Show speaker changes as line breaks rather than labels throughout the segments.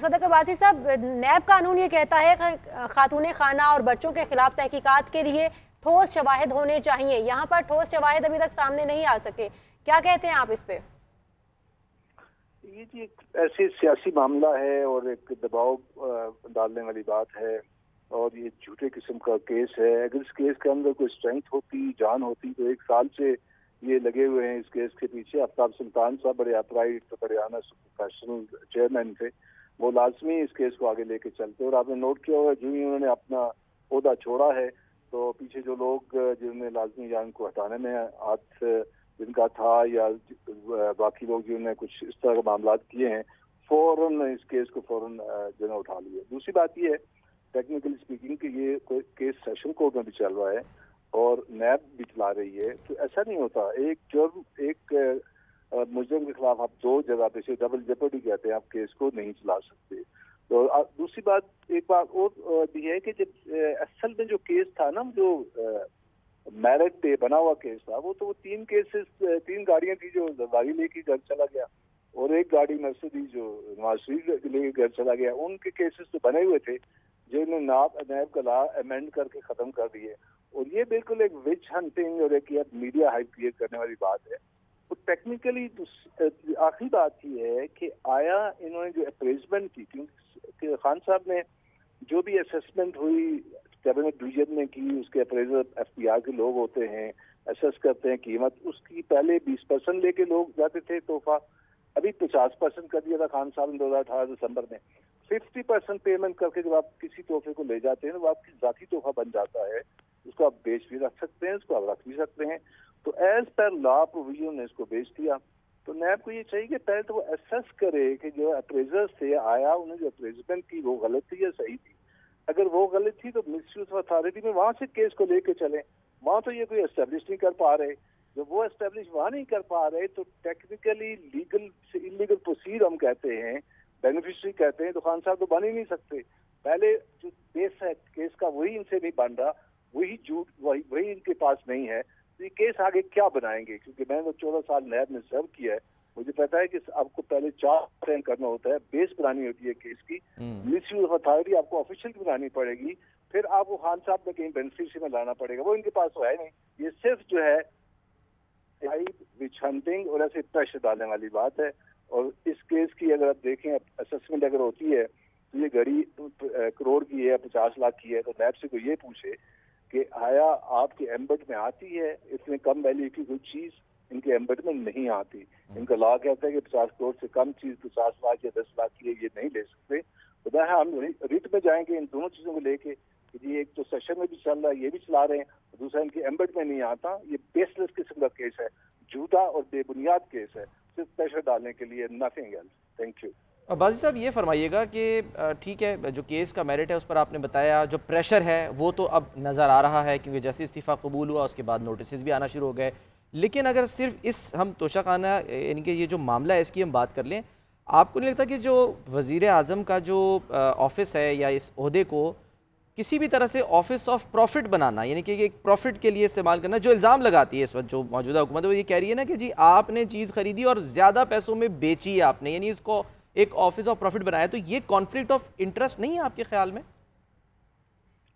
सदक अब्बासी साहब, नैब कानून ये कहता है कि खातून खाना और बच्चों के खिलाफ तहकीकात के लिए ठोस शवाहिद होने चाहिए। यहाँ पर ठोस शवाहिद अभी तक सामने नहीं आ सके, क्या कहते हैं आप इस पे?
ये जी एक ऐसे सियासी मामला है और एक दबाव डालने वाली बात है और ये झूठे किस्म का केस है। अगर इस केस के अंदर कोई स्ट्रेंथ होती, जान होती, तो 1 साल से ये लगे हुए हैं इस केस के पीछे। आफ्ताब सुल्तान साहब बड़े अपराइट, बड़े ऑनेस्ट प्रोफेशनल चेयरमैन थे, वो लाजमी इस केस को आगे लेके चलते। और आपने नोट किया होगा, जो ही उन्होंने अपना ओहदा छोड़ा है तो पीछे जो लोग जिन्होंने लाजमी जान को हटाने में हाथ जिनका था या बाकी लोग जिन्होंने कुछ इस तरह के मामला किए हैं, फौरन इस केस को फौरन जो है उठा लिए। दूसरी बात ये है, टेक्निकली स्पीकिंग, कि ये कोई केस सेशन कोर्ट में भी चल रहा है और नैब भी चला रही है, तो ऐसा नहीं होता। एक जुर्म, एक मुजरिम के खिलाफ आप 2 जगह पे से डबल जेपर्डी कहते हैं, आप केस को नहीं चला सकते। तो दूसरी बात, एक बात और भी है कि जब असल में जो केस था ना, जो मैरिट पे बना हुआ केस था, वो तो 3 केसेस, 3 गाड़ियां थी जो जरदारी लेके घर चला गया और एक गाड़ी मर्सिडीज जो नवाज शरीफ लेके घर चला गया। उनके केसेस तो बने हुए थे जो इन्होंने नैब का लॉ अमेंड करके खत्म कर दिए। और ये बिल्कुल एक विच हंटिंग और एक मीडिया हाइप क्रिएट करने वाली बात है। तो टेक्निकली आखिरी बात ये है कि आया इन्होंने जो अप्रेजमेंट की, क्योंकि खान साहब ने जो भी असेसमेंट हुई कैबिनेट डिवीजन ने की, उसके अप्रेजर एफबीआई के लोग होते हैं, असेस करते हैं कीमत, उसकी पहले 20% लेके लोग जाते थे तोहफा, अभी 50% कर दिया था खान साहब ने 2018 दिसंबर में। 50% पेमेंट करके जब आप किसी तोहफे को ले जाते हैं तो आपकी जाती तोहफा बन जाता है, उसको आप बेच भी रख सकते हैं, उसको आप रख भी सकते हैं। तो एज पर लॉ प्रोविजन ने इसको बेच दिया। तो नैब को ये चाहिए कि पहले तो वो असेस करे कि जो अप्रेजर्स थे, आया उन्हें जो अप्रेजमेंट की वो गलत थी या सही थी। अगर वो गलत थी तो मिसयूज ऑफ अथॉरिटी में वहां से केस को लेके चले। वहां तो ये कोई एस्टेब्लिश नहीं कर पा रहे, जब वो एस्टेब्लिश वहां नहीं कर पा रहे तो टेक्निकली लीगल से इलीगल प्रोसीड हम कहते हैं, बेनिफिशरी कहते हैं, तो खान साहब तो बन ही नहीं सकते। पहले जो बेस है केस का वही इनसे नहीं बन रहा, वही झूठ वही इनके पास नहीं है, तो ये केस आगे क्या बनाएंगे? क्योंकि मैंने तो 14 साल नैब में सर्व किया है, मुझे पता है कि आपको पहले 4 ट्रेन करना होता है, बेस बनानी होती है केस की, मिसयूज ऑफ अथॉरिटी आपको ऑफिशियल की बनानी पड़ेगी, फिर आपको खान साहब में कहीं बेनिफिशियरी में लाना पड़ेगा, वो इनके पास तो है नहीं। ये सिर्फ जो है विच हंटिंग और ऐसे प्रेशर डालने वाली बात है। और इस केस की अगर आप देखें, असेसमेंट अगर होती है तो ये घड़ी करोड़ की है, 50 लाख की है, तो नैब से कोई ये पूछे कि आया आपके एम्बट में आती है, इतने कम वैल्यू की कोई चीज इनके एम्बट में नहीं आती। इनका लॉ कहता है कि 50 करोड़ से कम चीज 50 लाख या 10 लाख की है, ये नहीं ले सकते। तो हम रिट में जाएंगे इन दोनों चीजों को लेके कि जी एक तो सेशन में भी चल रहा है, ये भी चला रहे हैं, दूसरा इनके एम्बट में नहीं आता। ये बेसलेस किस्म का केस है, झूठा और बेबुनियाद केस है, सिर्फ प्रेशर डालने के लिए, nothing else. Thank you.
Abbasi साहब, ये फरमाइएगा कि ठीक है, जो केस का मेरिट है उस पर आपने बताया, जो प्रेशर है वो तो अब नज़र आ रहा है क्योंकि जैसे इस्तीफ़ा कबूल हुआ उसके बाद नोटिस भी आना शुरू हो गए। लेकिन अगर सिर्फ इस हम तोशाखाना इनके ये जो मामला है इसकी हम बात कर लें, आपको नहीं लगता कि जो वज़ीर आज़म का जो ऑफिस है या इस ओहदे को किसी भी तरह से ऑफिस ऑफ प्रॉफिट बनाना, यानी कि एक प्रॉफिट के लिए इस्तेमाल करना, जो इल्ज़ाम लगाती है इस वक्त जो मौजूदा हुकूमत है, वो ये कह रही है ना कि जी आपने चीज़ खरीदी और ज़्यादा पैसों में बेची है आपने, यानी इसको एक ऑफिस ऑफ प्रॉफिट बनाया, तो ये कॉन्फ्लिक्ट ऑफ इंटरेस्ट नहीं है आपके ख्याल में?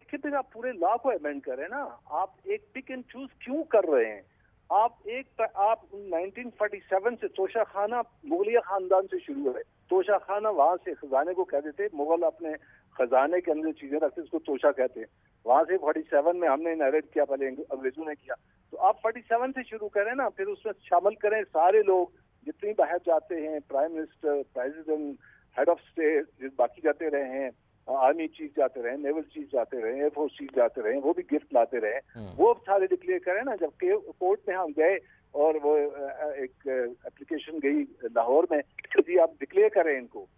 देखिए, आप पूरे लॉ को अमेंड करें ना, आप एक पिक एंड चूज क्यों कर रहे हैं? आप 1947 से तोशाखाना मुगलिया खानदान से शुरू है। तोशाखाना वहां से खजाने को कहते थे, मुगल अपने खजाने के अंदर चीजें रखते, उसको तोशा कहते हैं। वहां से 47 में हमने इनहेरिट किया, पहले अंग्रेजों ने किया। तो आप 47 से शुरू करें ना, फिर उसमें शामिल करें सारे लोग जितनी बाहर जाते हैं, prime minister, president, head of state, बाकी जाते रहे हैं, आर्मी चीफ जाते रहे, नेवल चीफ जाते रहे, एयरफोर्स चीफ जाते रहे, वो भी गिफ्ट लाते रहे, वो सारे डिक्लेयर करें ना। जब कोर्ट में हम गए और वो एक एप्लीकेशन गई लाहौर में, यदि आप डिक्लेयर करें इनको,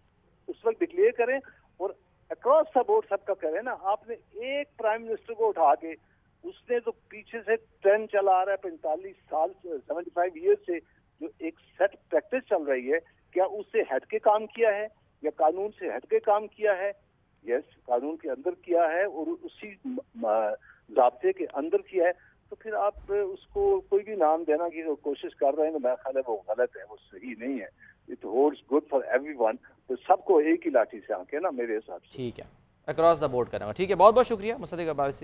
उस वक्त डिक्लेयर करें और अक्रॉस द बोर्ड सबका करें ना। आपने एक प्राइम मिनिस्टर को उठा के, उसने तो पीछे से ट्रेंड चला आ रहा है 45 साल 75 ईयर से, जो एक सेट प्रैक्टिस चल रही है, क्या उससे हट के काम किया है या कानून से हट के काम किया है? यस, कानून के अंदर किया है और उसी ज़ाब्ते के अंदर किया है। تو پھر آپ اس کو کوئی بھی نام دینا کی کوشش کر رہے ہیں تو میرا خیال ہے وہ غلط ہے، وہ صحیح نہیں ہے. It holds good for every one. تو سب کو ایک ہی لاٹھی سے آنکے نا میرے حساب سے.
ٹھیک ہے، اکراس دا بورڈ کریں گا. ٹھیک ہے، بہت بہت شکریہ مصدق عباسی.